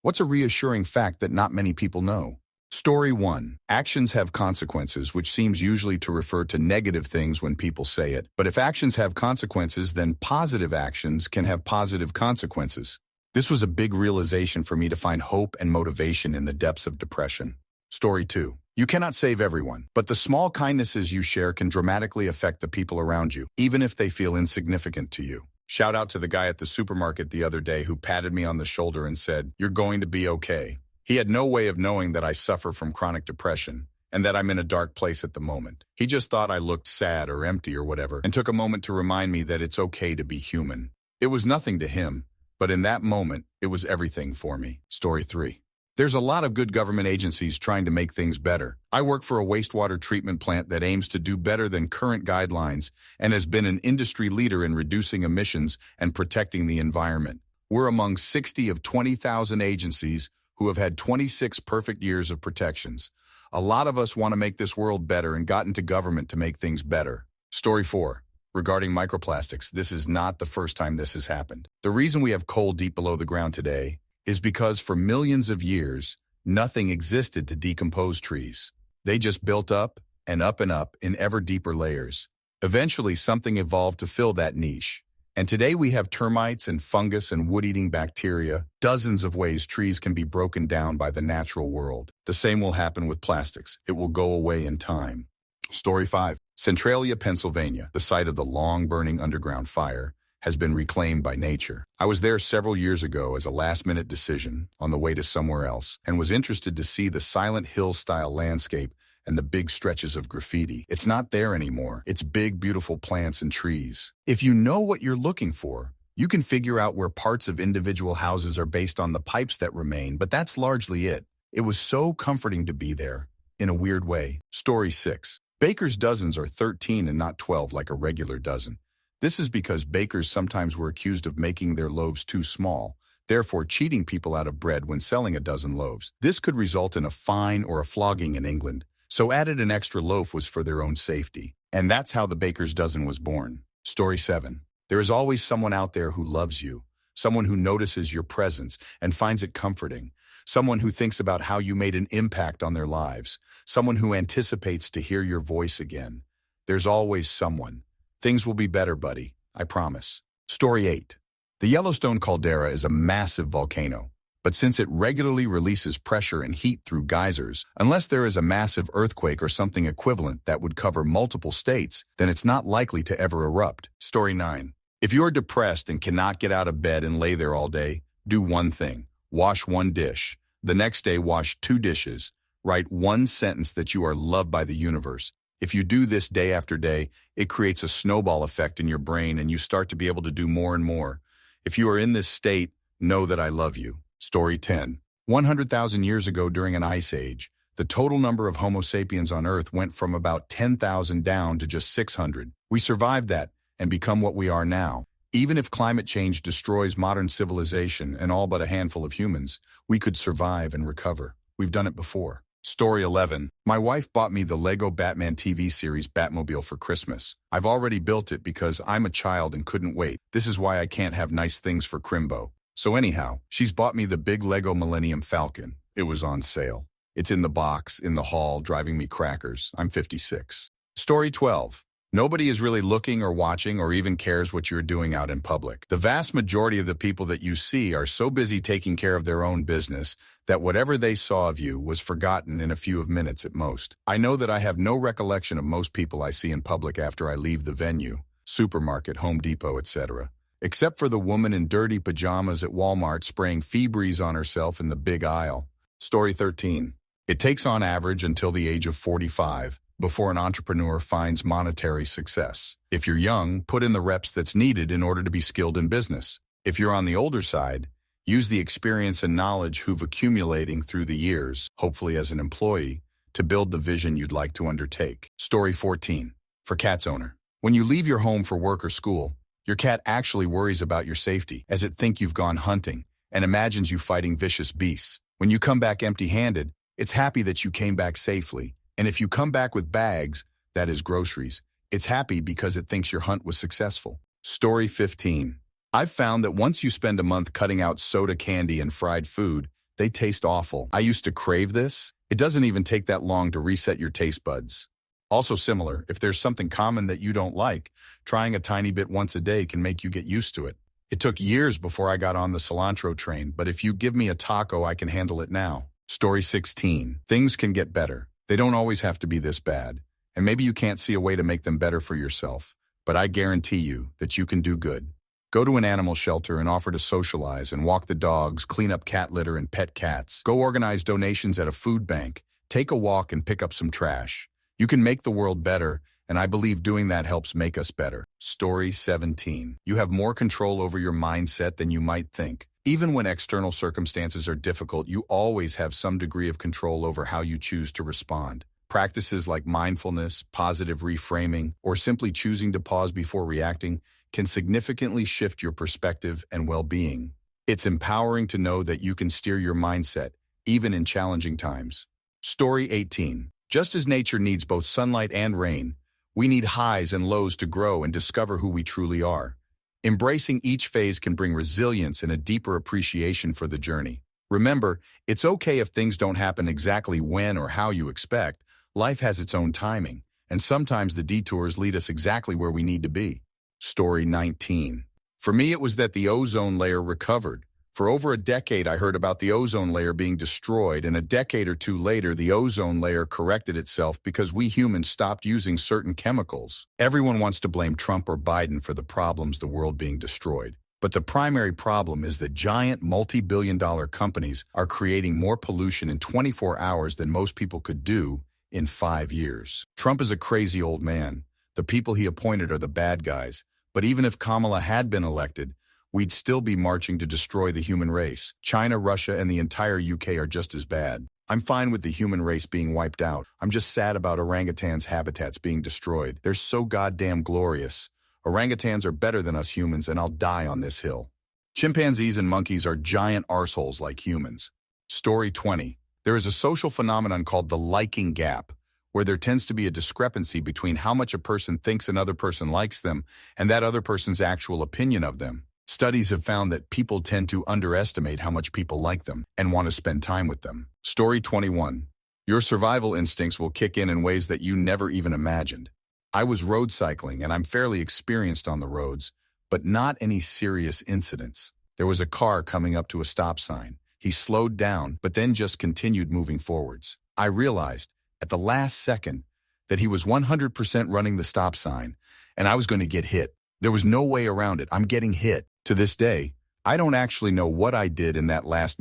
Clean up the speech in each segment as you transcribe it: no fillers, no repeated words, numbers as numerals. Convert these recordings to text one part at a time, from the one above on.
What's a reassuring fact that not many people know? Story 1. Actions have consequences, which seems usually to refer to negative things when people say it. But if actions have consequences, then positive actions can have positive consequences. This was a big realization for me to find hope and motivation in the depths of depression. Story 2. You cannot save everyone, but the small kindnesses you share can dramatically affect the people around you, even if they feel insignificant to you. Shout out to the guy at the supermarket the other day who patted me on the shoulder and said, "You're going to be okay." He had no way of knowing that I suffer from chronic depression and that I'm in a dark place at the moment. He just thought I looked sad or empty or whatever and took a moment to remind me that it's okay to be human. It was nothing to him, but in that moment, it was everything for me. Story 3. There's a lot of good government agencies trying to make things better. I work for a wastewater treatment plant that aims to do better than current guidelines and has been an industry leader in reducing emissions and protecting the environment. We're among 60 of 20,000 agencies who have had 26 perfect years of protections. A lot of us want to make this world better and got into government to make things better. Story 4. Regarding microplastics, this is not the first time this has happened. The reason we have coal deep below the ground today is because for millions of years, nothing existed to decompose trees. They just built up and up in ever deeper layers. Eventually, something evolved to fill that niche. And today we have termites and fungus and wood-eating bacteria, dozens of ways trees can be broken down by the natural world. The same will happen with plastics. It will go away in time. Story 5. Centralia, Pennsylvania, the site of the long-burning underground fire, has been reclaimed by nature. I was there several years ago as a last-minute decision on the way to somewhere else and was interested to see the Silent Hill-style landscape and the big stretches of graffiti. It's not there anymore. It's big, beautiful plants and trees. If you know what you're looking for, you can figure out where parts of individual houses are based on the pipes that remain, but that's largely it. It was so comforting to be there, in a weird way. Story 6. Baker's dozens are 13 and not 12 like a regular dozen. This is because bakers sometimes were accused of making their loaves too small, therefore cheating people out of bread when selling a dozen loaves. This could result in a fine or a flogging in England, so added an extra loaf was for their own safety. And that's how the baker's dozen was born. Story 7. There is always someone out there who loves you, someone who notices your presence and finds it comforting, someone who thinks about how you made an impact on their lives, someone who anticipates to hear your voice again. There's always someone. Things will be better, buddy. I promise. Story 8. The Yellowstone caldera is a massive volcano, but since it regularly releases pressure and heat through geysers, unless there is a massive earthquake or something equivalent that would cover multiple states, then it's not likely to ever erupt. Story 9. If you're depressed and cannot get out of bed and lay there all day, do one thing. Wash one dish. The next day, wash 2 dishes. Write one sentence that you are loved by the universe. If you do this day after day, it creates a snowball effect in your brain and you start to be able to do more and more. If you are in this state, know that I love you. Story 10. 100,000 years ago during an ice age, the total number of Homo sapiens on Earth went from about 10,000 down to just 600. We survived that and become what we are now. Even if climate change destroys modern civilization and all but a handful of humans, we could survive and recover. We've done it before. Story 11. My wife bought me the Lego Batman TV series Batmobile for Christmas. I've already built it because I'm a child and couldn't wait. This is why I can't have nice things for Crimbo. So anyhow, she's bought me the big Lego Millennium Falcon. It was on sale. It's in the box, in the hall, driving me crackers. I'm 56. Story 12. Nobody is really looking or watching or even cares what you're doing out in public. The vast majority of the people that you see are so busy taking care of their own business that whatever they saw of you was forgotten in a few minutes at most. I know that I have no recollection of most people I see in public after I leave the venue, supermarket, Home Depot, etc., except for the woman in dirty pajamas at Walmart spraying Febreze on herself in the big aisle. Story 13. It takes on average until the age of 45 before an entrepreneur finds monetary success. If you're young, put in the reps that's needed in order to be skilled in business. If you're on the older side, use the experience and knowledge you've accumulating through the years, hopefully as an employee, to build the vision you'd like to undertake. Story 14. For cat's owner. When you leave your home for work or school, your cat actually worries about your safety as it thinks you've gone hunting and imagines you fighting vicious beasts. When you come back empty-handed, it's happy that you came back safely. And if you come back with bags, that is groceries, it's happy because it thinks your hunt was successful. Story 15. I've found that once you spend a month cutting out soda, candy, and fried food, They taste awful. I used to crave this. It doesn't even take that long to reset your taste buds. Also similar, if there's something common that you don't like, trying a tiny bit once a day can make you get used to it. It took years before I got on the cilantro train, but if you give me a taco, I can handle it now. Story 16. Things can get better. They don't always have to be this bad. And maybe you can't see a way to make them better for yourself, but I guarantee you that you can do good. Go to an animal shelter and offer to socialize and walk the dogs, clean up cat litter and pet cats. Go organize donations at a food bank. Take a walk and pick up some trash. You can make the world better, and I believe doing that helps make us better. Story 17. You have more control over your mindset than you might think. Even when external circumstances are difficult, you always have some degree of control over how you choose to respond. Practices like mindfulness, positive reframing, or simply choosing to pause before reacting can significantly shift your perspective and well-being. It's empowering to know that you can steer your mindset, even in challenging times. Story 18. Just as nature needs both sunlight and rain, we need highs and lows to grow and discover who we truly are. Embracing each phase can bring resilience and a deeper appreciation for the journey. Remember, it's okay if things don't happen exactly when or how you expect. Life has its own timing, and sometimes the detours lead us exactly where we need to be. Story 19. For me, it was that the ozone layer recovered. For over a decade, I heard about the ozone layer being destroyed, and a decade or two later, the ozone layer corrected itself because we humans stopped using certain chemicals. Everyone wants to blame Trump or Biden for the problems the world being destroyed. But the primary problem is that giant multi-billion-dollar companies are creating more pollution in 24 hours than most people could do in 5 years. Trump is a crazy old man. The people he appointed are the bad guys. But even if Kamala had been elected, we'd still be marching to destroy the human race. China, Russia, and the entire UK are just as bad. I'm fine with the human race being wiped out. I'm just sad about orangutans' habitats being destroyed. They're so goddamn glorious. Orangutans are better than us humans, and I'll die on this hill. Chimpanzees and monkeys are giant arseholes like humans. Story 20. There is a social phenomenon called the liking gap, where there tends to be a discrepancy between how much a person thinks another person likes them and that other person's actual opinion of them. Studies have found that people tend to underestimate how much people like them and want to spend time with them. Story 21. Your survival instincts will kick in ways that you never even imagined. I was road cycling and I'm fairly experienced on the roads, but not any serious incidents. There was a car coming up to a stop sign. He slowed down, but then just continued moving forwards. I realized, at the last second, that he was 100% running the stop sign, and I was going to get hit. There was no way around it. I'm getting hit. To this day, I don't actually know what I did in that last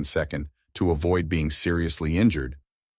second to avoid being seriously injured.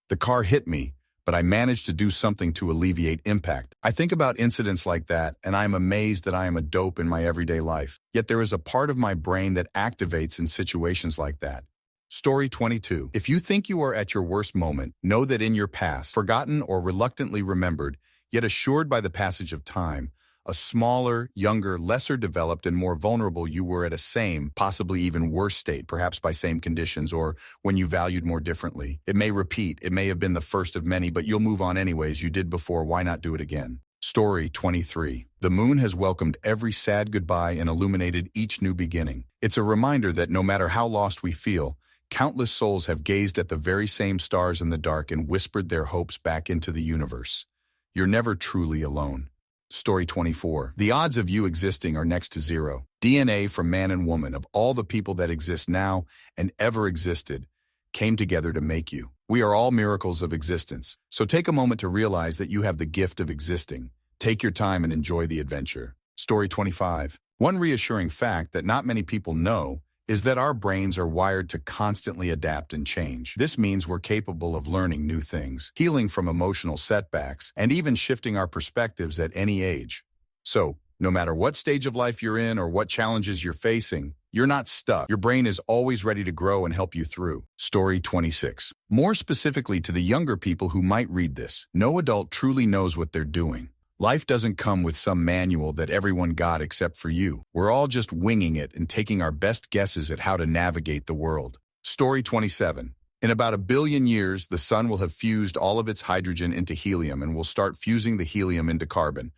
The car hit me, but I managed to do something to alleviate impact. I think about incidents like that, and I'm amazed that I am a dope in my everyday life. Yet there is a part of my brain that activates in situations like that. Story 22. If you think you are at your worst moment, know that in your past, forgotten or reluctantly remembered, yet assured by the passage of time, a smaller, younger, lesser developed, and more vulnerable you were at a same, possibly even worse state, perhaps by same conditions, or when you valued more differently. It may repeat, it may have been the first of many, but you'll move on anyways. You did before, why not do it again? Story 23. The moon has welcomed every sad goodbye and illuminated each new beginning. It's a reminder that no matter how lost we feel, countless souls have gazed at the very same stars in the dark and whispered their hopes back into the universe. You're never truly alone. Story 24. The odds of you existing are next to zero. DNA from man and woman of all the people that exist now and ever existed came together to make you. We are all miracles of existence. So take a moment to realize that you have the gift of existing. Take your time and enjoy the adventure. Story 25. One reassuring fact that not many people know is that our brains are wired to constantly adapt and change. This means we're capable of learning new things, healing from emotional setbacks, and even shifting our perspectives at any age. So, no matter what stage of life you're in or what challenges you're facing, you're not stuck. Your brain is always ready to grow and help you through. Story 26. More specifically to the younger people who might read this, no adult truly knows what they're doing. Life doesn't come with some manual that everyone got except for you. We're all just winging it and taking our best guesses at how to navigate the world. Story 27. In about 1 billion years, the sun will have fused all of its hydrogen into helium and will start fusing the helium into carbon.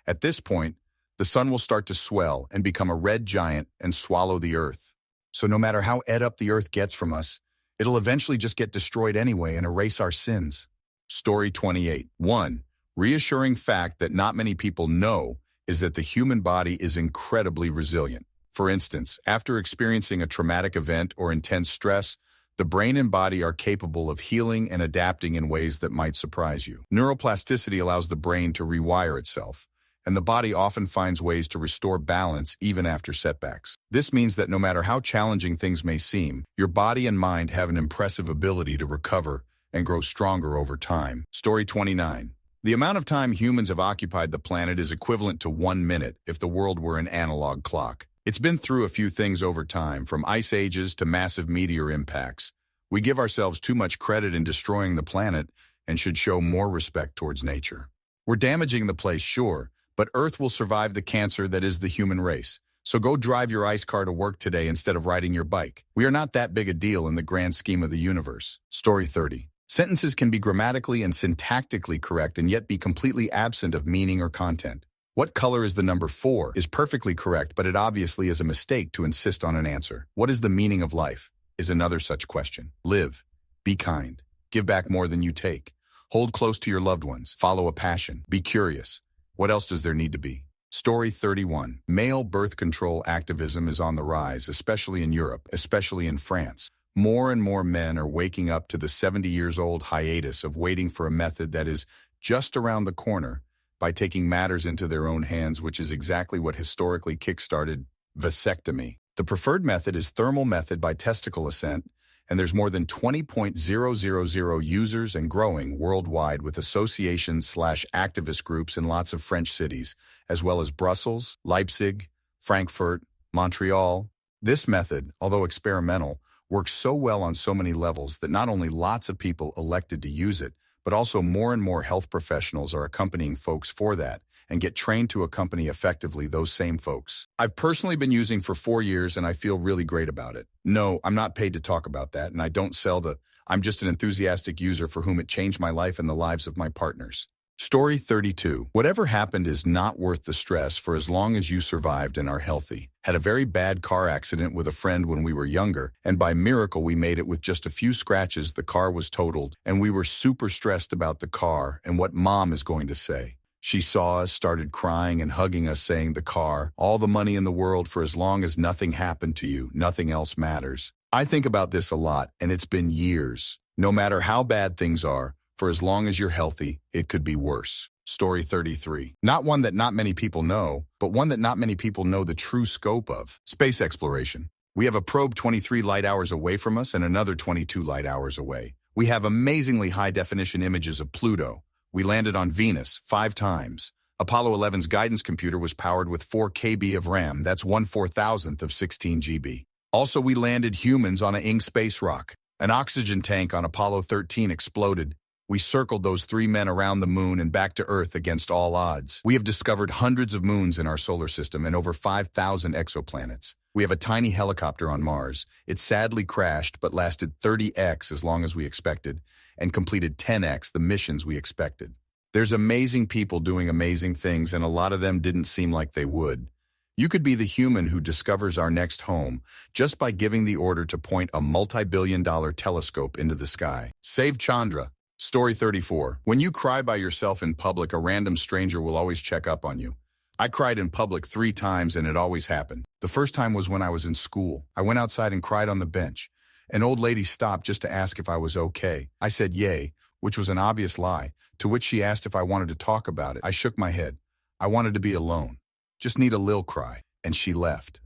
At this point, the sun will start to swell and become a red giant and swallow the Earth. So no matter how ed up the Earth gets from us, It'll eventually just get destroyed anyway and erase our sins. Story 28. 1. Reassuring fact that not many people know is that the human body is incredibly resilient. For instance, after experiencing a traumatic event or intense stress, the brain and body are capable of healing and adapting in ways that might surprise you. Neuroplasticity allows the brain to rewire itself, and the body often finds ways to restore balance even after setbacks. This means that no matter how challenging things may seem, your body and mind have an impressive ability to recover and grow stronger over time. Story 29. The amount of time humans have occupied the planet is equivalent to 1 minute if the world were an analog clock. It's been through a few things over time, from ice ages to massive meteor impacts. We give ourselves too much credit in destroying the planet and should show more respect towards nature. We're damaging the place, sure, but Earth will survive the cancer that is the human race. So go drive your ice car to work today instead of riding your bike. We are not that big a deal in the grand scheme of the universe. Story 30. Sentences can be grammatically and syntactically correct and yet be completely absent of meaning or content. What color is the number 4 is perfectly correct, but it obviously is a mistake to insist on an answer. What is the meaning of life is another such question. Live. Be kind. Give back more than you take. Hold close to your loved ones. Follow a passion. Be curious. What else does there need to be? Story 31. Male birth control activism is on the rise, especially in Europe, especially in France. More and more men are waking up to the 70-years-old hiatus of waiting for a method that is just around the corner by taking matters into their own hands, which is exactly what historically kickstarted vasectomy. The preferred method is thermal method by testicle ascent, and there's more than 20,000 users and growing worldwide, with associations/activist groups in lots of French cities, as well as Brussels, Leipzig, Frankfurt, Montreal. This method, although experimental, works so well on so many levels that not only lots of people elected to use it, but also more and more health professionals are accompanying folks for that and get trained to accompany effectively those same folks. I've personally been using for 4 years and I feel really great about it. No, I'm not paid to talk about that, and I don't sell I'm just an enthusiastic user for whom it changed my life and the lives of my partners. Story 32. Whatever happened is not worth the stress for as long as you survived and are healthy. Had a very bad car accident with a friend when we were younger, and by miracle we made it with just a few scratches. The car was totaled, and we were super stressed about the car and what Mom is going to say. She saw us, started crying and hugging us, saying, "The car, all the money in the world for as long as nothing happened to you, nothing else matters." I think about this a lot, and it's been years. No matter how bad things are, for as long as you're healthy, it could be worse. Story 33. Not one that not many people know, but one that not many people know the true scope of. Space exploration. We have a probe 23 light hours away from us and another 22 light hours away. We have amazingly high-definition images of Pluto. We landed on Venus 5 times. Apollo 11's guidance computer was powered with 4 KB of RAM. That's 1/4000th of 16 GB. Also, we landed humans on a Ing space rock. An oxygen tank on Apollo 13 exploded. We circled those 3 men around the moon and back to Earth against all odds. We have discovered hundreds of moons in our solar system and over 5,000 exoplanets. We have a tiny helicopter on Mars. It sadly crashed but lasted 30x as long as we expected and completed 10x the missions we expected. There's amazing people doing amazing things, and a lot of them didn't seem like they would. You could be the human who discovers our next home just by giving the order to point a multi-billion-dollar telescope into the sky. Save Chandra. Story 34. When you cry by yourself in public, a random stranger will always check up on you. I cried in public 3 times and it always happened. The first time was when I was in school. I went outside and cried on the bench. An old lady stopped just to ask if I was okay. I said yay, which was an obvious lie, to which she asked if I wanted to talk about it. I shook my head. I wanted to be alone. Just need a lil cry. And she left.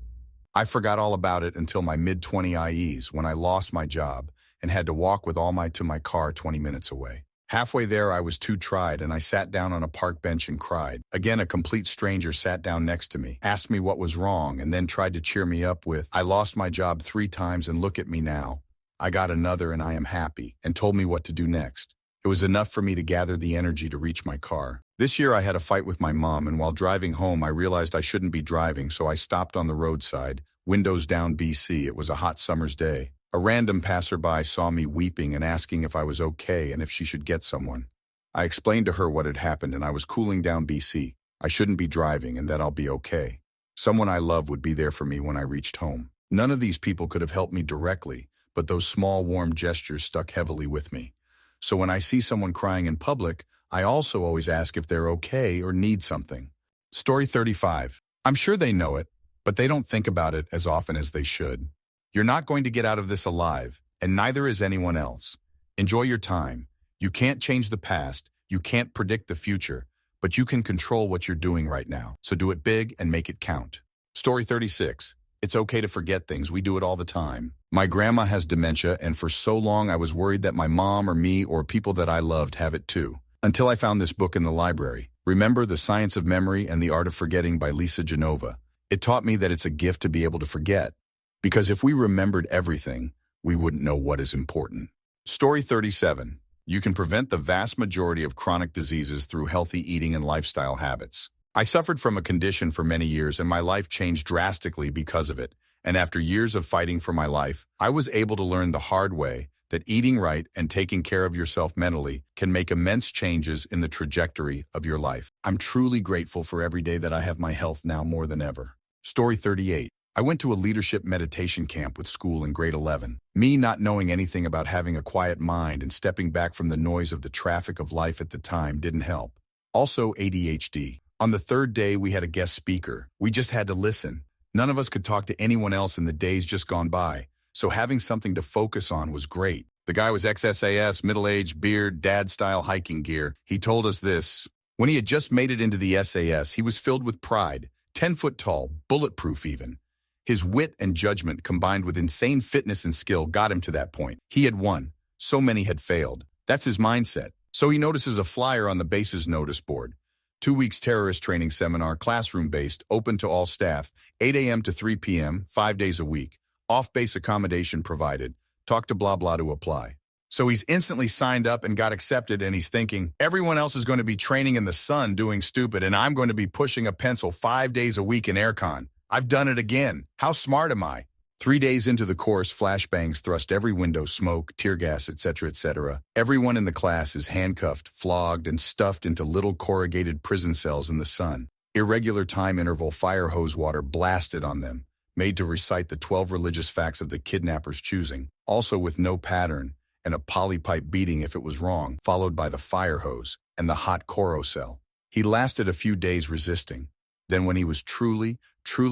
I forgot all about it until my mid-20 IEs when I lost my job and had to walk with all to my car 20 minutes away. Halfway there, I was too tried, and I sat down on a park bench and cried. Again, a complete stranger sat down next to me, asked me what was wrong, and then tried to cheer me up with, "I lost my job 3 times and look at me now. I got another and I am happy," and told me what to do next. It was enough for me to gather the energy to reach my car. This year, I had a fight with my mom, and while driving home, I realized I shouldn't be driving, so I stopped on the roadside, windows down BC. It was a hot summer's day. A random passerby saw me weeping and asking if I was okay and if she should get someone. I explained to her what had happened, and I was cooling down BC. I shouldn't be driving and that I'll be okay. Someone I love would be there for me when I reached home. None of these people could have helped me directly, but those small warm gestures stuck heavily with me. So when I see someone crying in public, I also always ask if they're okay or need something. Story 35. I'm sure they know it, but they don't think about it as often as they should. You're not going to get out of this alive, and neither is anyone else. Enjoy your time. You can't change the past, you can't predict the future, but you can control what you're doing right now. So do it big and make it count. Story 36. It's okay to forget things. We do it all the time. My grandma has dementia, and for so long I was worried that my mom or me or people that I loved have it too. Until I found this book in the library. Remember, The Science of Memory and the Art of Forgetting by Lisa Genova. It taught me that it's a gift to be able to forget. Because if we remembered everything, we wouldn't know what is important. Story 37. You can prevent the vast majority of chronic diseases through healthy eating and lifestyle habits. I suffered from a condition for many years, and my life changed drastically because of it. And after years of fighting for my life, I was able to learn the hard way that eating right and taking care of yourself mentally can make immense changes in the trajectory of your life. I'm truly grateful for every day that I have my health now more than ever. Story 38. I went to a leadership meditation camp with school in grade 11. Me not knowing anything about having a quiet mind and stepping back from the noise of the traffic of life at the time didn't help. Also ADHD. On the third day, we had a guest speaker. We just had to listen. None of us could talk to anyone else in the days just gone by, so having something to focus on was great. The guy was ex-SAS, middle-aged, beard, dad-style hiking gear. He told us this. When he had just made it into the SAS, he was filled with pride, 10 foot tall, bulletproof even. His wit and judgment combined with insane fitness and skill got him to that point. He had won. So many had failed. That's his mindset. So he notices a flyer on the base's notice board. 2 weeks terrorist training seminar, classroom-based, open to all staff, 8 a.m. to 3 p.m., 5 days a week. Off-base accommodation provided. Talk to blah blah to apply. So he's instantly signed up and got accepted, and he's thinking, everyone else is going to be training in the sun doing stupid, and I'm going to be pushing a pencil 5 days a week in aircon. I've done it again. How smart am I? 3 days into the course, flashbangs thrust every window, smoke, tear gas, etc., etc. Everyone in the class is handcuffed, flogged, and stuffed into little corrugated prison cells in the sun. Irregular time interval fire hose water blasted on them, made to recite the 12 religious facts of the kidnapper's choosing, also with no pattern, and a polypipe beating if it was wrong, followed by the fire hose and the hot coro cell. He lasted a few days resisting. Then when he was truly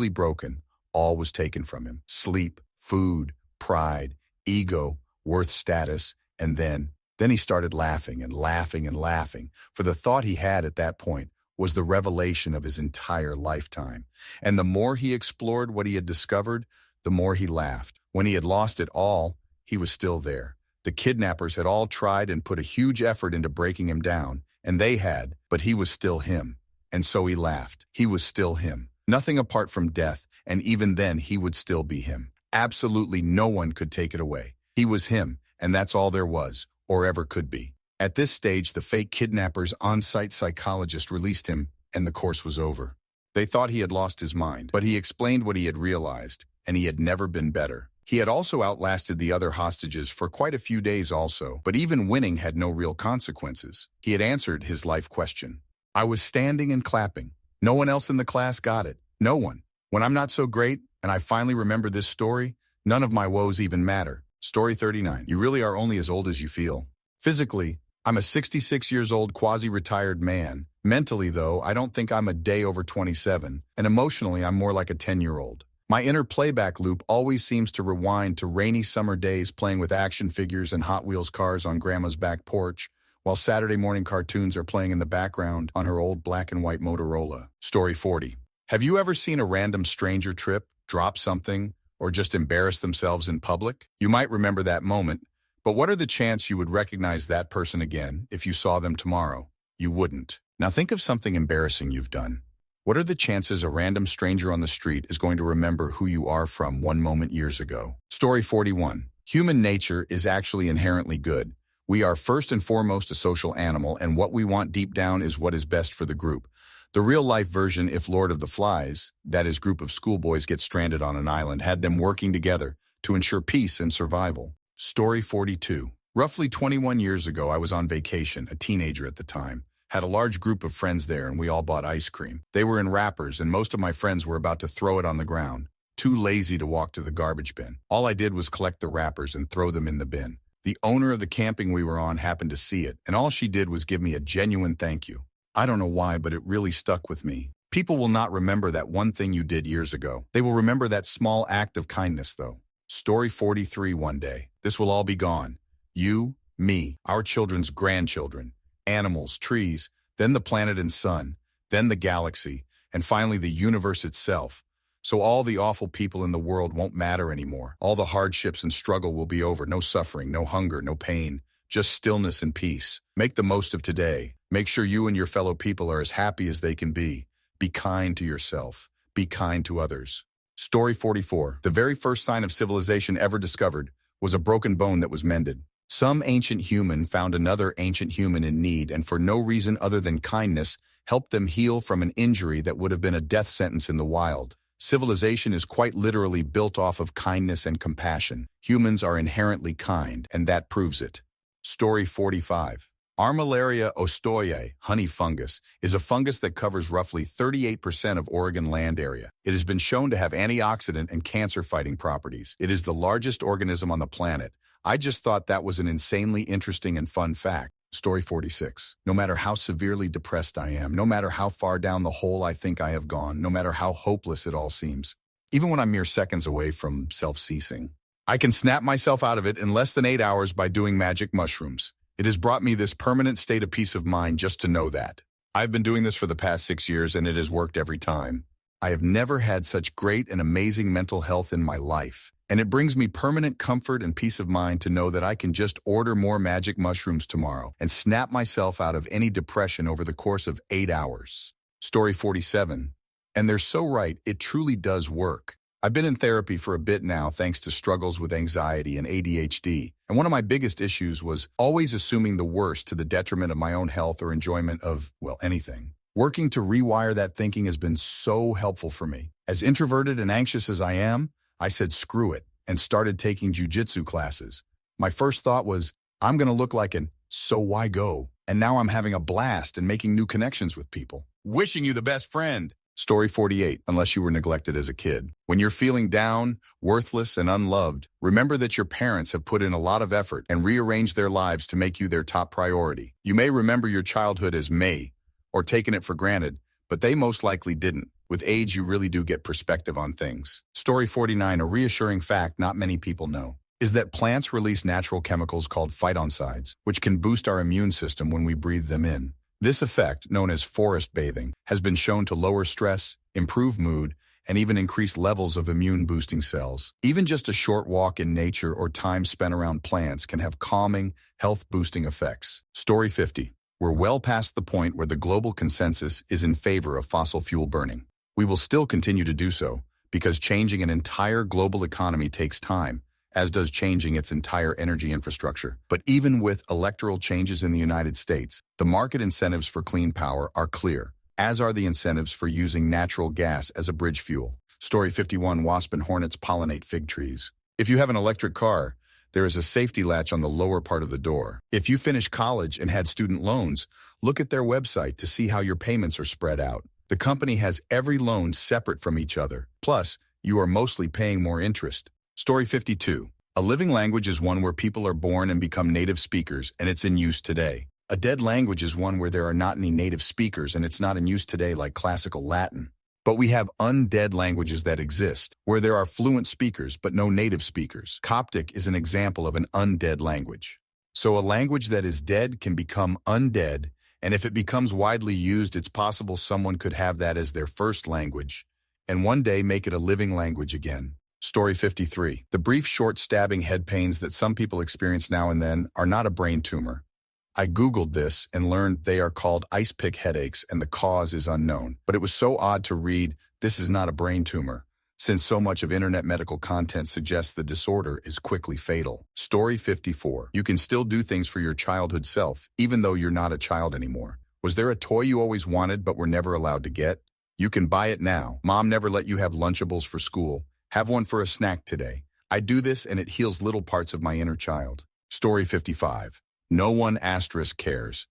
broken, all was taken from him. Sleep, food, pride, ego, worth status, and then he started laughing and laughing and laughing, for the thought he had at that point was the revelation of his entire lifetime. And the more he explored what he had discovered, the more he laughed. When he had lost it all, he was still there. The kidnappers had all tried and put a huge effort into breaking him down, and they had, but he was still him. And so he laughed. He was still him. Nothing apart from death, and even then he would still be him. Absolutely no one could take it away. He was him, and that's all there was, or ever could be. At this stage, the fake kidnapper's on-site psychologist released him, and the course was over. They thought he had lost his mind, but he explained what he had realized, and he had never been better. He had also outlasted the other hostages for quite a few days also, but even winning had no real consequences. He had answered his life question. I was standing and clapping. No one else in the class got it. No one. When I'm not so great, and I finally remember this story, none of my woes even matter. Story 39. You really are only as old as you feel. Physically, I'm a 66 years old quasi-retired man. Mentally, though, I don't think I'm a day over 27, and emotionally, I'm more like a 10-year-old. My inner playback loop always seems to rewind to rainy summer days playing with action figures and Hot Wheels cars on Grandma's back porch, while Saturday morning cartoons are playing in the background on her old black and white Motorola. Story 40. Have you ever seen a random stranger trip, drop something, or just embarrass themselves in public? You might remember that moment, but what are the chances you would recognize that person again if you saw them tomorrow? You wouldn't. Now think of something embarrassing you've done. What are the chances a random stranger on the street is going to remember who you are from one moment years ago? Story 41. Human nature is actually inherently good. We are first and foremost a social animal, and what we want deep down is what is best for the group. The real-life version, if Lord of the Flies, that is, group of schoolboys get stranded on an island, had them working together to ensure peace and survival. Story 42. Roughly 21 years ago, I was on vacation, a teenager at the time. Had a large group of friends there, and we all bought ice cream. They were in wrappers, and most of my friends were about to throw it on the ground. too lazy to walk to the garbage bin. All I did was collect the wrappers and throw them in the bin. The owner of the camping we were on happened to see it, and all she did was give me a genuine thank you. I don't know why, but it really stuck with me. People will not remember that one thing you did years ago. They will remember that small act of kindness, though. Story 43 one day. This will all be gone. You, me, our children's grandchildren, animals, trees, then the planet and sun, then the galaxy, and finally the universe itself. So all the awful people in the world won't matter anymore. All the hardships and struggle will be over. No suffering, no hunger, no pain, just stillness and peace. Make the most of today. Make sure you and your fellow people are as happy as they can be. Be kind to yourself. Be kind to others. Story 44. The very first sign of civilization ever discovered was a broken bone that was mended. Some ancient human found another ancient human in need and for no reason other than kindness helped them heal from an injury that would have been a death sentence in the wild. Civilization is quite literally built off of kindness and compassion. Humans are inherently kind, and that proves it. Story 45. Armillaria ostoyae, honey fungus, is a fungus that covers roughly 38% of Oregon land area. It has been shown to have antioxidant and cancer-fighting properties. It is the largest organism on the planet. I just thought that was an insanely interesting and fun fact. Story 46. No matter how severely depressed I am, no matter how far down the hole I think I have gone, no matter how hopeless it all seems, even when I'm mere seconds away from self-ceasing, I can snap myself out of it in less than 8 hours by doing magic mushrooms. It has brought me this permanent state of peace of mind just to know that. I've been doing this for the past 6 years and it has worked every time. I have never had such great and amazing mental health in my life. And it brings me permanent comfort and peace of mind to know that I can just order more magic mushrooms tomorrow and snap myself out of any depression over the course of 8 hours. Story 47. And they're so right, it truly does work. I've been in therapy for a bit now thanks to struggles with anxiety and ADHD. And one of my biggest issues was always assuming the worst to the detriment of my own health or enjoyment of, well, anything. Working to rewire that thinking has been so helpful for me. As introverted and anxious as I am, I said screw it and started taking jiu-jitsu classes. My first thought was, I'm going to look like an so why go? And now I'm having a blast and making new connections with people. Wishing you the best friend. Story 48, unless you were neglected as a kid. When you're feeling down, worthless, and unloved, remember that your parents have put in a lot of effort and rearranged their lives to make you their top priority. You may remember your childhood as May, or taken it for granted, but they most likely didn't. With age, you really do get perspective on things. Story 49, a reassuring fact not many people know, is that plants release natural chemicals called phytoncides, which can boost our immune system when we breathe them in. This effect, known as forest bathing, has been shown to lower stress, improve mood, and even increase levels of immune-boosting cells. Even just a short walk in nature or time spent around plants can have calming, health-boosting effects. Story 50. We're well past the point where the global consensus is in favor of fossil fuel burning. We will still continue to do so, because changing an entire global economy takes time, as does changing its entire energy infrastructure. But even with electoral changes in the United States, the market incentives for clean power are clear, as are the incentives for using natural gas as a bridge fuel. Story 51, wasp and hornets pollinate fig trees. If you have an electric car, there is a safety latch on the lower part of the door. If you finished college and had student loans, look at their website to see how your payments are spread out. The company has every loan separate from each other. Plus, you are mostly paying more interest. Story 52. A living language is one where people are born and become native speakers, and it's in use today. A dead language is one where there are not any native speakers, and it's not in use today like classical Latin. But we have undead languages that exist, where there are fluent speakers but no native speakers. Coptic is an example of an undead language. So a language that is dead can become undead, and if it becomes widely used, it's possible someone could have that as their first language, and one day make it a living language again. Story 53. The brief, short, stabbing head pains that some people experience now and then are not a brain tumor. I Googled this and learned they are called ice pick headaches and the cause is unknown. But it was so odd to read, this is not a brain tumor, since so much of internet medical content suggests the disorder is quickly fatal. Story 54. You can still do things for your childhood self, even though you're not a child anymore. Was there a toy you always wanted but were never allowed to get? You can buy it now. Mom never let you have Lunchables for school. Have one for a snack today. I do this and it heals little parts of my inner child. Story 55. No one cares.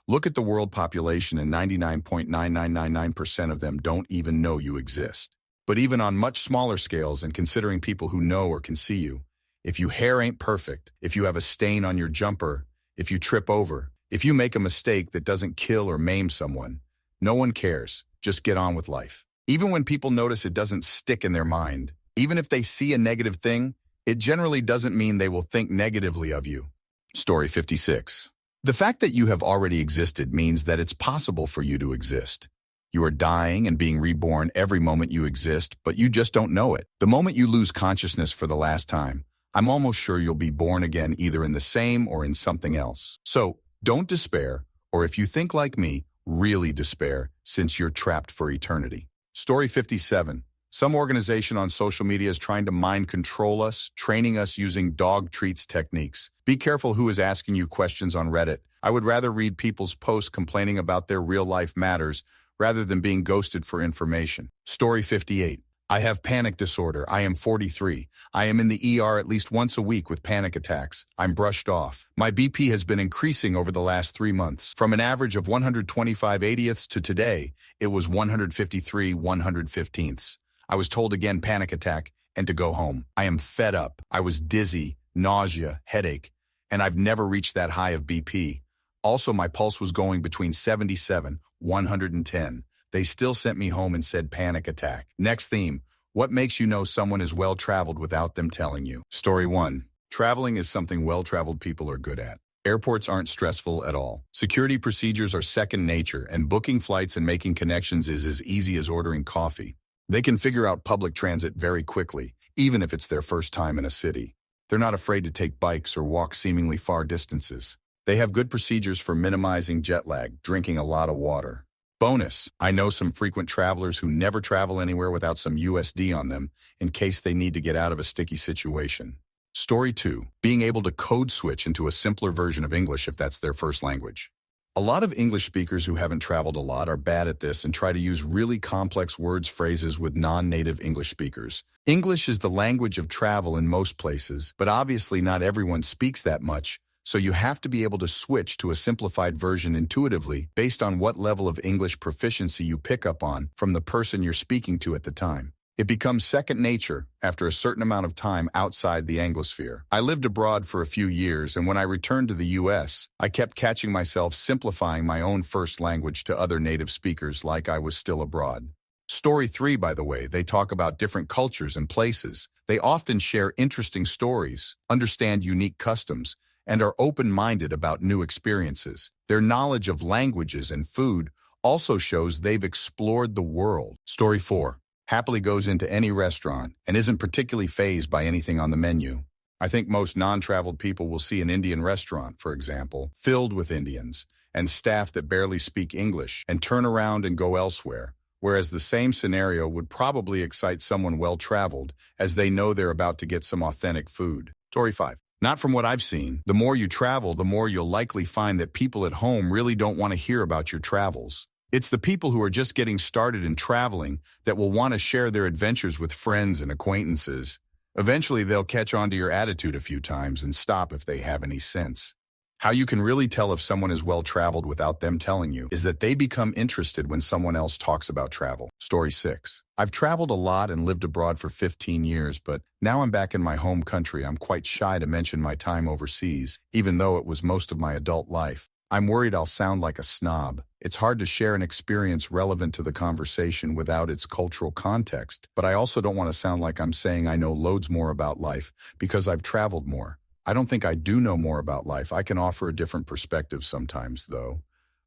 Look at the world population and 99.9999% of them don't even know you exist. But even on much smaller scales and considering people who know or can see you, if your hair ain't perfect, if you have a stain on your jumper, if you trip over, if you make a mistake that doesn't kill or maim someone, no one cares. Just get on with life. Even when people notice it doesn't stick in their mind, even if they see a negative thing, it generally doesn't mean they will think negatively of you. Story 56. The fact that you have already existed means that it's possible for you to exist. You are dying and being reborn every moment you exist, but you just don't know it. The moment you lose consciousness for the last time, I'm almost sure you'll be born again either in the same or in something else. So, don't despair, or if you think like me, really despair, since you're trapped for eternity. Story 57. Some organization on social media is trying to mind control us, training us using dog treats techniques. Be careful who is asking you questions on Reddit. I would rather read people's posts complaining about their real-life matters rather than being ghosted for information. Story 58. I have panic disorder. I am 43. I am in the ER at least once a week with panic attacks. I'm brushed off. My BP has been increasing over the last 3 months. From an average of 125/80ths to today, it was 153/115ths. I was told again panic attack and to go home. I am fed up. I was dizzy, nausea, headache, and I've never reached that high of BP. Also, my pulse was going between 77, 110. They still sent me home and said panic attack. Next theme. What makes you know someone is well-traveled without them telling you? Story 1. Traveling is something well-traveled people are good at. Airports aren't stressful at all. Security procedures are second nature, and booking flights and making connections is as easy as ordering coffee. They can figure out public transit very quickly, even if it's their first time in a city. They're not afraid to take bikes or walk seemingly far distances. They have good procedures for minimizing jet lag, drinking a lot of water. Bonus, I know some frequent travelers who never travel anywhere without some USD on them in case they need to get out of a sticky situation. Story 2. Being able to code switch into a simpler version of English if that's their first language. A lot of English speakers who haven't traveled a lot are bad at this and try to use really complex words, phrases with non-native English speakers. English is the language of travel in most places, but obviously not everyone speaks that much, so you have to be able to switch to a simplified version intuitively based on what level of English proficiency you pick up on from the person you're speaking to at the time. It becomes second nature after a certain amount of time outside the Anglosphere. I lived abroad for a few years, and when I returned to the US, I kept catching myself simplifying my own first language to other native speakers like I was still abroad. Story 3, by the way, they talk about different cultures and places. They often share interesting stories, understand unique customs, and are open-minded about new experiences. Their knowledge of languages and food also shows they've explored the world. Story 4. Happily goes into any restaurant and isn't particularly fazed by anything on the menu. I think most non-traveled people will see an Indian restaurant, for example, filled with Indians and staff that barely speak English and turn around and go elsewhere, whereas the same scenario would probably excite someone well-traveled as they know they're about to get some authentic food. Story 5. Not from what I've seen. The more you travel, the more you'll likely find that people at home really don't want to hear about your travels. It's the people who are just getting started in traveling that will want to share their adventures with friends and acquaintances. Eventually, they'll catch on to your attitude a few times and stop if they have any sense. How you can really tell if someone is well-traveled without them telling you is that they become interested when someone else talks about travel. Story 6. I've traveled a lot and lived abroad for 15 years, but now I'm back in my home country. I'm quite shy to mention my time overseas, even though it was most of my adult life. I'm worried I'll sound like a snob. It's hard to share an experience relevant to the conversation without its cultural context, but I also don't want to sound like I'm saying I know loads more about life because I've traveled more. I don't think I do know more about life. I can offer a different perspective sometimes, though.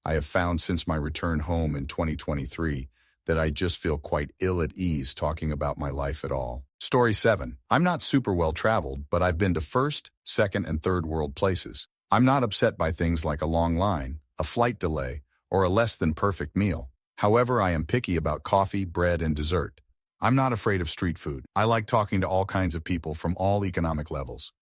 I have found since my return home in 2023 that I just feel quite ill at ease talking about my life at all. Story 7. I'm not super well-traveled, but I've been to first, second, and third world places. I'm not upset by things like a long line, a flight delay, or a less-than-perfect meal. However, I am picky about coffee, bread, and dessert. I'm not afraid of street food. I like talking to all kinds of people from all economic levels.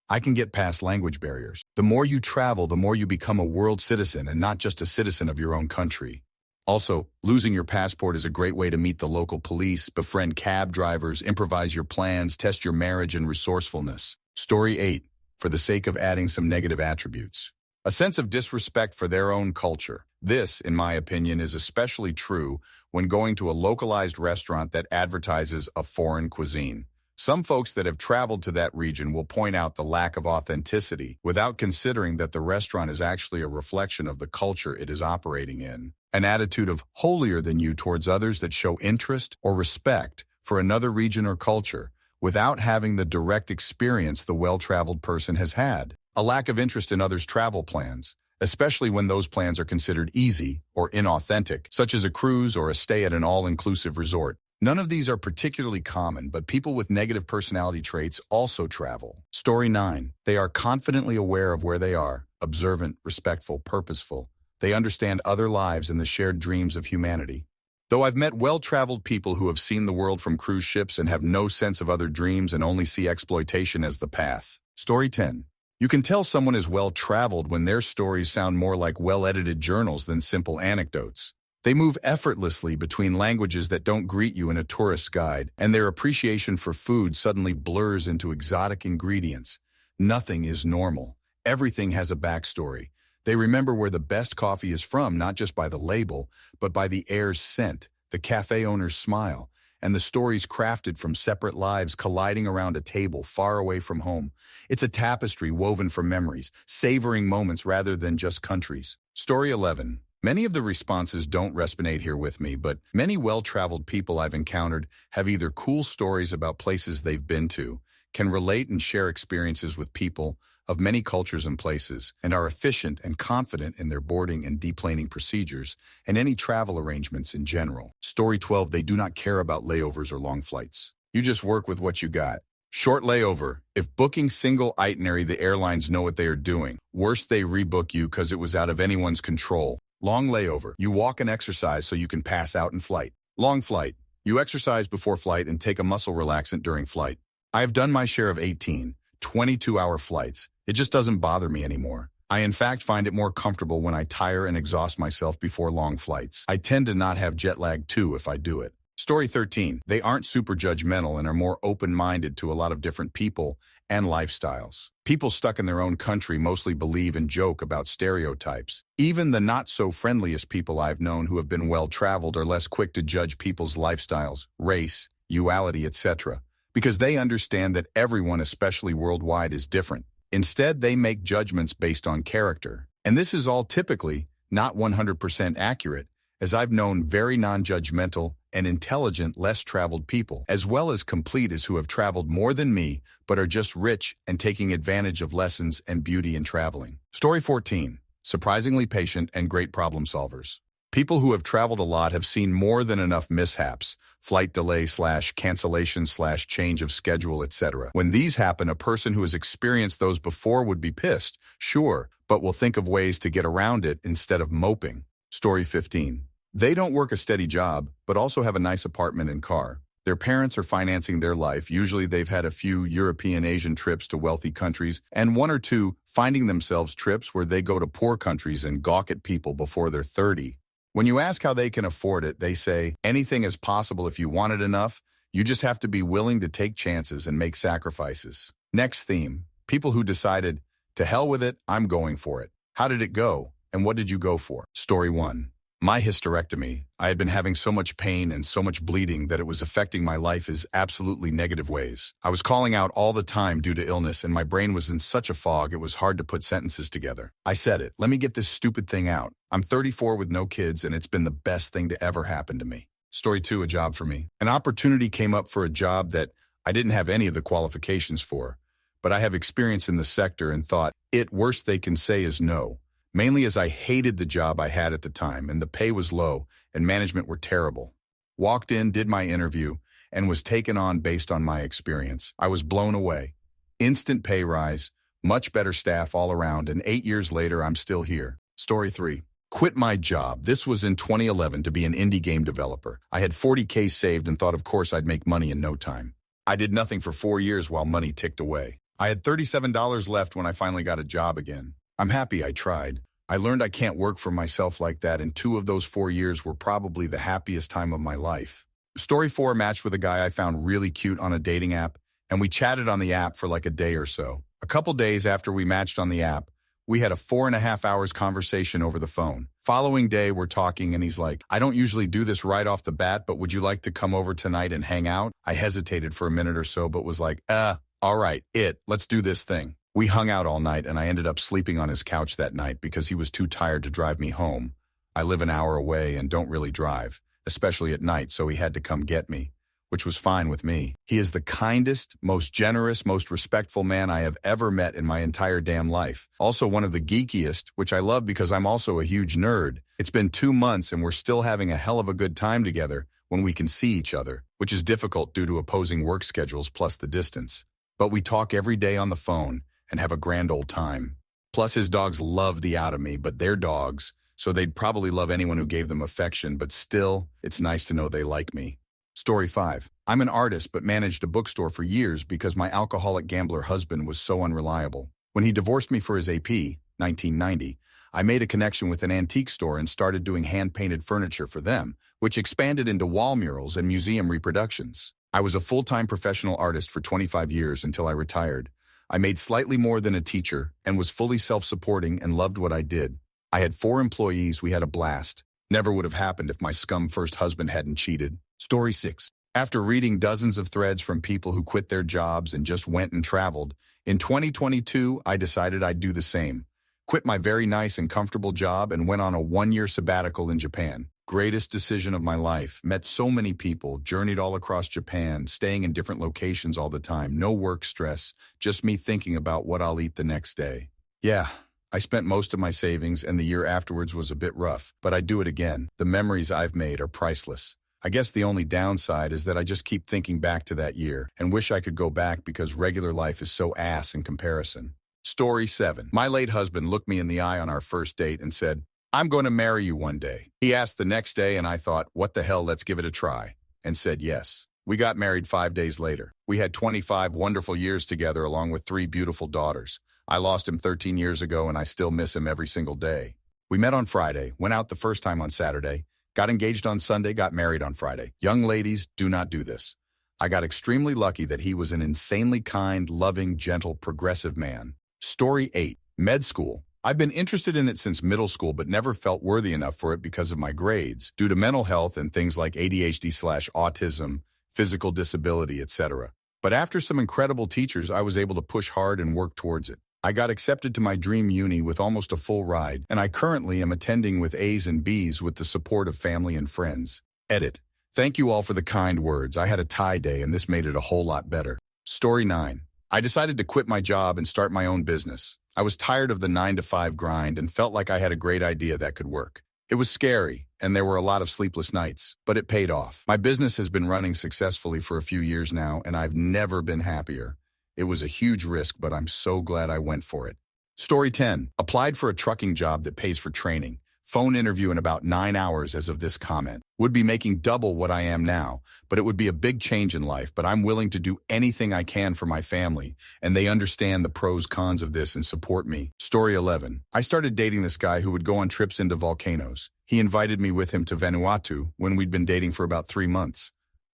I can get past language barriers. The more you travel, the more you become a world citizen and not just a citizen of your own country. Also, losing your passport is a great way to meet the local police, befriend cab drivers, improvise your plans, test your marriage and resourcefulness. Story 8. For the sake of adding some negative attributes. A sense of disrespect for their own culture. This, in my opinion, is especially true when going to a localized restaurant that advertises a foreign cuisine. Some folks that have traveled to that region will point out the lack of authenticity without considering that the restaurant is actually a reflection of the culture it is operating in. An attitude of holier than you towards others that show interest or respect for another region or culture without having the direct experience the well-traveled person has had. A lack of interest in others' travel plans, especially when those plans are considered easy or inauthentic, such as a cruise or a stay at an all-inclusive resort. None of these are particularly common, but people with negative personality traits also travel. Story 9. They are confidently aware of where they are, observant, respectful, purposeful. They understand other lives and the shared dreams of humanity. Though I've met well-traveled people who have seen the world from cruise ships and have no sense of other dreams and only see exploitation as the path. Story 10. You can tell someone is well-traveled when their stories sound more like well-edited journals than simple anecdotes. They move effortlessly between languages that don't greet you in a tourist guide, and their appreciation for food suddenly blurs into exotic ingredients. Nothing is normal. Everything has a backstory. They remember where the best coffee is from, not just by the label, but by the air's scent, the cafe owner's smile, and the stories crafted from separate lives colliding around a table far away from home. It's a tapestry woven from memories, savoring moments rather than just countries. Story 11. Many of the responses don't resonate here with me, but many well-traveled people I've encountered have either cool stories about places they've been to, can relate and share experiences with people of many cultures and places, and are efficient and confident in their boarding and deplaning procedures and any travel arrangements in general. Story 12. They do not care about layovers or long flights. You just work with what you got. Short layover. If booking single itinerary, the airlines know what they are doing. Worst, they rebook you because it was out of anyone's control. Long layover. You walk and exercise so you can pass out in flight. Long flight. You exercise before flight and take a muscle relaxant during flight. I have done my share of 18, 22-hour flights. It just doesn't bother me anymore. I in fact find it more comfortable when I tire and exhaust myself before long flights. I tend to not have jet lag too if I do it. Story 13. They aren't super judgmental and are more open-minded to a lot of different people and lifestyles. People stuck in their own country mostly believe and joke about stereotypes. Even the not-so-friendliest people I've known who have been well-traveled are less quick to judge people's lifestyles, race, uality, etc., because they understand that everyone, especially worldwide, is different. Instead, they make judgments based on character. And this is all typically not 100% accurate, as I've known very non-judgmental and intelligent, less-traveled people, as well as completers who have traveled more than me, but are just rich and taking advantage of lessons and beauty in traveling. Story 14. Surprisingly patient and great problem solvers. People who have traveled a lot have seen more than enough mishaps, flight delay / cancellation / change of schedule, etc. When these happen, a person who has experienced those before would be pissed, sure, but will think of ways to get around it instead of moping. Story 15. They don't work a steady job, but also have a nice apartment and car. Their parents are financing their life. Usually they've had a few European, Asian trips to wealthy countries, and 1 or 2 finding themselves trips where they go to poor countries and gawk at people before they're 30. When you ask how they can afford it, they say, anything is possible if you want it enough. You just have to be willing to take chances and make sacrifices. Next theme, people who decided, to hell with it, I'm going for it. How did it go? And what did you go for? Story 1. My hysterectomy. I had been having so much pain and so much bleeding that it was affecting my life in absolutely negative ways. I was calling out all the time due to illness, and my brain was in such a fog it was hard to put sentences together. I said it. Let me get this stupid thing out. I'm 34 with no kids, and it's been the best thing to ever happen to me. Story 2, a job for me. An opportunity came up for a job that I didn't have any of the qualifications for, but I have experience in the sector and thought, worst they can say is no. Mainly as I hated the job I had at the time, and the pay was low, and management were terrible. Walked in, did my interview, and was taken on based on my experience. I was blown away. Instant pay rise, much better staff all around, and 8 years later, I'm still here. Story 3. Quit my job. This was in 2011 to be an indie game developer. I had $40K saved and thought of course I'd make money in no time. I did nothing for 4 years while money ticked away. I had $37 left when I finally got a job again. I'm happy I tried. I learned I can't work for myself like that, and 2 of those 4 years were probably the happiest time of my life. Story 4, matched with a guy I found really cute on a dating app, and we chatted on the app for like a day or so. A couple days after we matched on the app, we had a 4.5 hours conversation over the phone. Following day, we're talking and he's like, I don't usually do this right off the bat, but would you like to come over tonight and hang out? I hesitated for a minute or so, but was like, all right, let's do this thing. We hung out all night and I ended up sleeping on his couch that night because he was too tired to drive me home. I live an hour away and don't really drive, especially at night, so he had to come get me, which was fine with me. He is the kindest, most generous, most respectful man I have ever met in my entire damn life. Also one of the geekiest, which I love because I'm also a huge nerd. It's been 2 months and we're still having a hell of a good time together when we can see each other, which is difficult due to opposing work schedules plus the distance. But we talk every day on the phone and have a grand old time. Plus his dogs love the out of me, but they're dogs, so they'd probably love anyone who gave them affection, but still, it's nice to know they like me. Story 5. I'm an artist but managed a bookstore for years because my alcoholic gambler husband was so unreliable. When he divorced me for his AP, 1990, I made a connection with an antique store and started doing hand-painted furniture for them, which expanded into wall murals and museum reproductions. I was a full-time professional artist for 25 years until I retired. I made slightly more than a teacher and was fully self-supporting and loved what I did. I had 4 employees. We had a blast. Never would have happened if my scum first husband hadn't cheated. Story 6. After reading dozens of threads from people who quit their jobs and just went and traveled, in 2022, I decided I'd do the same. Quit my very nice and comfortable job and went on a 1-year sabbatical in Japan. Greatest decision of my life. Met so many people, journeyed all across Japan, staying in different locations all the time. No work stress, just me thinking about what I'll eat the next day. Yeah, I spent most of my savings and the year afterwards was a bit rough, but I'd do it again. The memories I've made are priceless. I guess the only downside is that I just keep thinking back to that year and wish I could go back because regular life is so ass in comparison. Story 7. My late husband looked me in the eye on our first date and said, I'm going to marry you one day. He asked the next day and I thought, what the hell, let's give it a try, and said yes. We got married 5 days later. We had 25 wonderful years together along with 3 beautiful daughters. I lost him 13 years ago and I still miss him every single day. We met on Friday, went out the first time on Saturday, got engaged on Sunday, got married on Friday. Young ladies, do not do this. I got extremely lucky that he was an insanely kind, loving, gentle, progressive man. Story 8. Med school. I've been interested in it since middle school but never felt worthy enough for it because of my grades, due to mental health and things like ADHD/autism, physical disability, etc. But after some incredible teachers, I was able to push hard and work towards it. I got accepted to my dream uni with almost a full ride, and I currently am attending with A's and B's with the support of family and friends. Edit. Thank you all for the kind words. I had a tie day and this made it a whole lot better. Story 9. I decided to quit my job and start my own business. I was tired of the 9-to-5 grind and felt like I had a great idea that could work. It was scary, and there were a lot of sleepless nights, but it paid off. My business has been running successfully for a few years now, and I've never been happier. It was a huge risk, but I'm so glad I went for it. Story 10. Applied for a trucking job that pays for training. Phone interview in about 9 hours as of this comment. Would be making double what I am now, but it would be a big change in life, but I'm willing to do anything I can for my family, and they understand the pros, cons of this and support me. Story 11. I started dating this guy who would go on trips into volcanoes. He invited me with him to Vanuatu when we'd been dating for about 3 months.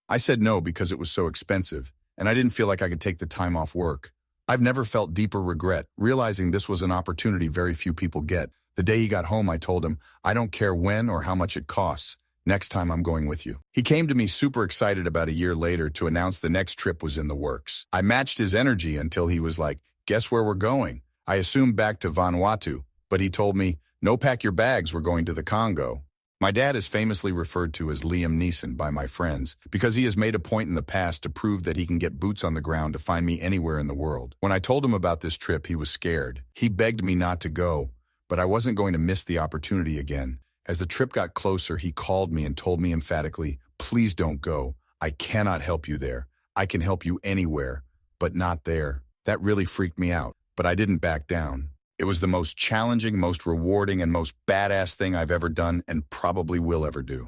I said no because it was so expensive, and I didn't feel like I could take the time off work. I've never felt deeper regret, realizing this was an opportunity very few people get. The day he got home, I told him, I don't care when or how much it costs. Next time I'm going with you. He came to me super excited about a year later to announce the next trip was in the works. I matched his energy until he was like, guess where we're going? I assumed back to Vanuatu, but he told me, no, pack your bags, we're going to the Congo. My dad is famously referred to as Liam Neeson by my friends because he has made a point in the past to prove that he can get boots on the ground to find me anywhere in the world. When I told him about this trip, he was scared. He begged me not to go, but I wasn't going to miss the opportunity again. As the trip got closer, he called me and told me emphatically, please don't go. I cannot help you there. I can help you anywhere, but not there. That really freaked me out, but I didn't back down. It was the most challenging, most rewarding, and most badass thing I've ever done and probably will ever do.